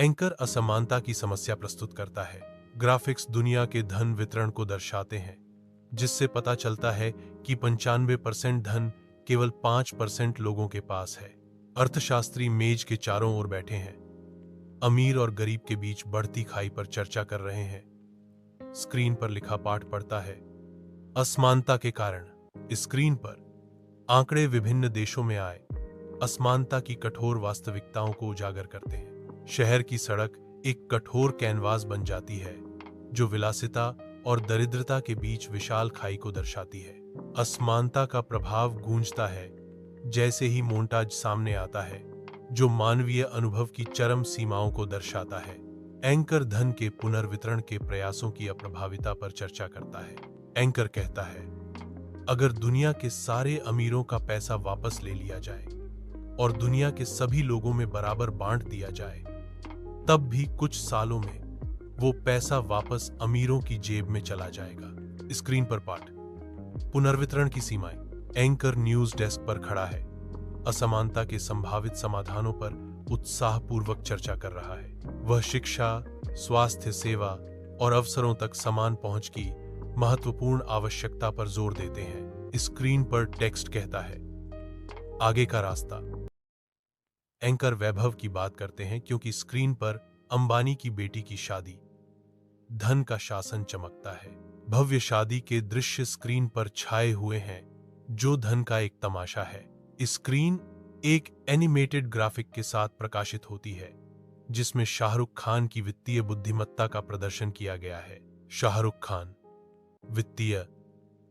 Anchor असमानता की समस्या प्रस्तुत करता है। ग्राफिक्स दुनिया के धन वितरण को दर्शाते हैं, जिससे पता चलता है कि 95% धन केवल 5% लोगों के पास है। अर्थशास्त्री मेज के चारों ओर बैठे हैं, अमीर और गरीब के बीच बढ़ती खाई पर चर्चा कर रहे हैं। स्क्रीन पर लिखा पाठ पढ़ता है, असमानता के कारण। स्क्रीन पर आंकड़े विभिन्न देशों में आए असमानता की कठोर वास्तविकताओं को उजागर करते हैं। शहर की सड़क एक कठोर कैनवास बन जाती है, जो विलासिता और दरिद्रता के बीच विशाल खाई को दर्शाती है। असमानता का प्रभाव गूंजता है जैसे ही मोन्टाज सामने आता है, जो मानवीय अनुभव की चरम सीमाओं को दर्शाता है। एंकर धन के पुनर्वितरण के प्रयासों की अप्रभाविता पर चर्चा करता है। एंकर कहता है, अगर दुनिया के सारे अमीरों का पैसा वापस ले लिया जाए और दुनिया के सभी लोगों में बराबर बांट दिया जाए, तब भी कुछ सालों में वो पैसा वापस अमीरों की जेब में चला जाएगा। स्क्रीन पर पाठ, पुनर्वितरण की सीमाएं। एंकर न्यूज डेस्क पर खड़ा है, असमानता के संभावित समाधानों पर उत्साहपूर्वक चर्चा कर रहा है। वह शिक्षा, स्वास्थ्य सेवा और अवसरों तक समान पहुंच की महत्वपूर्ण आवश्यकता पर जोर देते हैं। स्क्रीन पर टेक्स्ट कहता है, आगे का रास्ता। एंकर वैभव की बात करते हैं क्योंकि स्क्रीन पर अंबानी की बेटी की शादी, धन का शासन चमकता है। भव्य शादी के दृश्य स्क्रीन पर छाए हुए हैं, जो धन का एक तमाशा है। स्क्रीन एक एनिमेटेड ग्राफिक के साथ प्रकाशित होती है, जिसमें शाहरुख खान की वित्तीय बुद्धिमत्ता का प्रदर्शन किया गया है। शाहरुख खान वित्तीय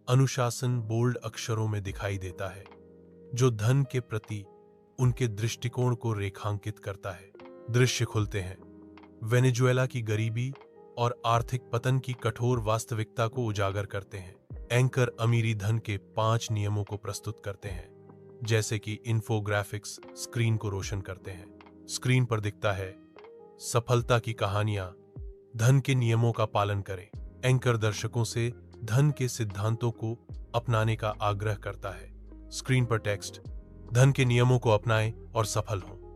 अनुशासन बोल्ड अक्षरों में दिखाई देता है, जो धन के प्रति उनके दृष्टिकोण को रेखांकित करता है। दृश्य खुलते हैं, वेनेजुएला की गरीबी और आर्थिक पतन की कठोर वास्तविकता को उजागर करते हैं। एंकर अमीरी धन के 5 नियमों को प्रस्तुत करते हैं, जैसे कि इन्फोग्राफिक्स स्क्रीन को रोशन करते हैं। स्क्रीन पर दिखता है, सफलता की कहानियां, धन के नियमों का पालन करें। एंकर दर्शकों से धन के सिद्धांतों को अपनाने का आग्रह करता है। स्क्रीन पर टेक्स्ट, धन के नियमों को अपनाएं और सफल हों।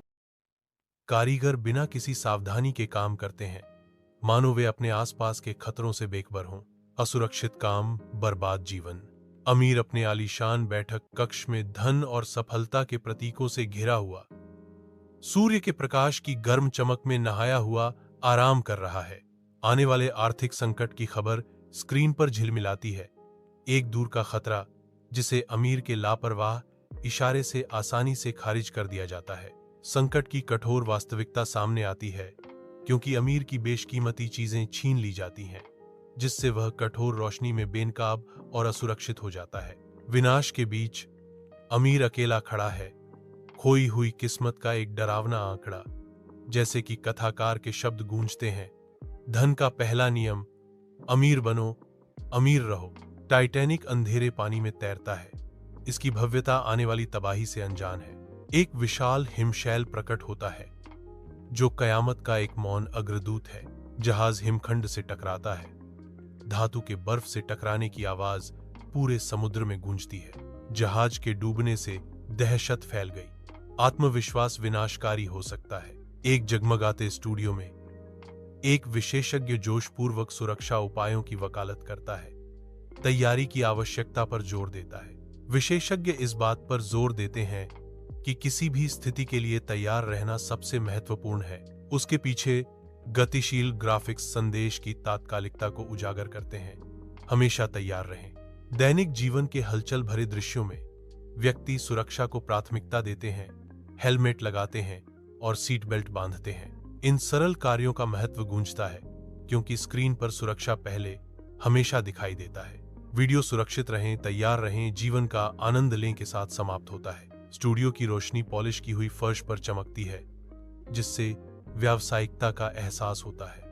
कारीगर बिना किसी सावधानी के काम करते हैं, मानो वे अपने आसपास के खतरों से बेखबर हों। असुरक्षित काम, बर्बाद जीवन। अमीर अपने आलीशान बैठक कक्ष में धन और सफलता के प्रतीकों से घिरा हुआ, सूर्य के प्रकाश की गर्म चमक में नहाया हुआ आराम कर रहा है। आने वाले आर्थिक संकट की खबर स्क्रीन पर झिलमिलाती है, एक दूर का खतरा जिसे अमीर के लापरवाह इशारे से आसानी से खारिज कर दिया जाता है। संकट की कठोर वास्तविकता सामने आती है, क्योंकि अमीर की बेशकीमती चीजें छीन ली जाती हैं, जिससे वह कठोर रोशनी में बेनकाब और असुरक्षित हो जाता है। विनाश के बीच अमीर अकेला खड़ा है, खोई हुई किस्मत का एक डरावना आंकड़ा। जैसे कि कथाकार के शब्द गूंजते हैं, धन का पहला नियम, अमीर बनो, अमीर रहो। टाइटैनिक अंधेरे पानी में तैरता है, इसकी भव्यता आने वाली तबाही से अनजान है। एक विशाल हिमशैल प्रकट होता है, जो कयामत का एक मौन अग्रदूत है। जहाज हिमखंड से टकराता है, धातु के बर्फ से टकराने की आवाज पूरे समुद्र में गूंजती है। जहाज के डूबने से दहशत फैल गई। आत्मविश्वास विनाशकारी हो सकता है। एक जगमगाते स्टूडियो में एक विशेषज्ञ जोशपूर्वक सुरक्षा उपायों की वकालत करता है, तैयारी की आवश्यकता पर जोर देता है। विशेषज्ञ इस बात पर जोर देते हैं कि किसी भी स्थिति के लिए तैयार रहना सबसे महत्वपूर्ण है। उसके पीछे गतिशील ग्राफिक्स संदेश की तात्कालिकता को उजागर करते हैं। हमेशा तैयार रहें। दैनिक जीवन के हलचल भरे दृश्यों में व्यक्ति सुरक्षा को प्राथमिकता देते हैं, हेलमेट लगाते हैं और सीट बेल्ट बांधते हैं। इन सरल कार्यों का महत्व गूंजता है, क्योंकि स्क्रीन पर सुरक्षा पहले हमेशा दिखाई देता है। वीडियो सुरक्षित रहें, तैयार रहें, जीवन का आनंद लें के साथ समाप्त होता है। स्टूडियो की रोशनी पॉलिश की हुई फर्श पर चमकती है, जिससे व्यावसायिकता का एहसास होता है।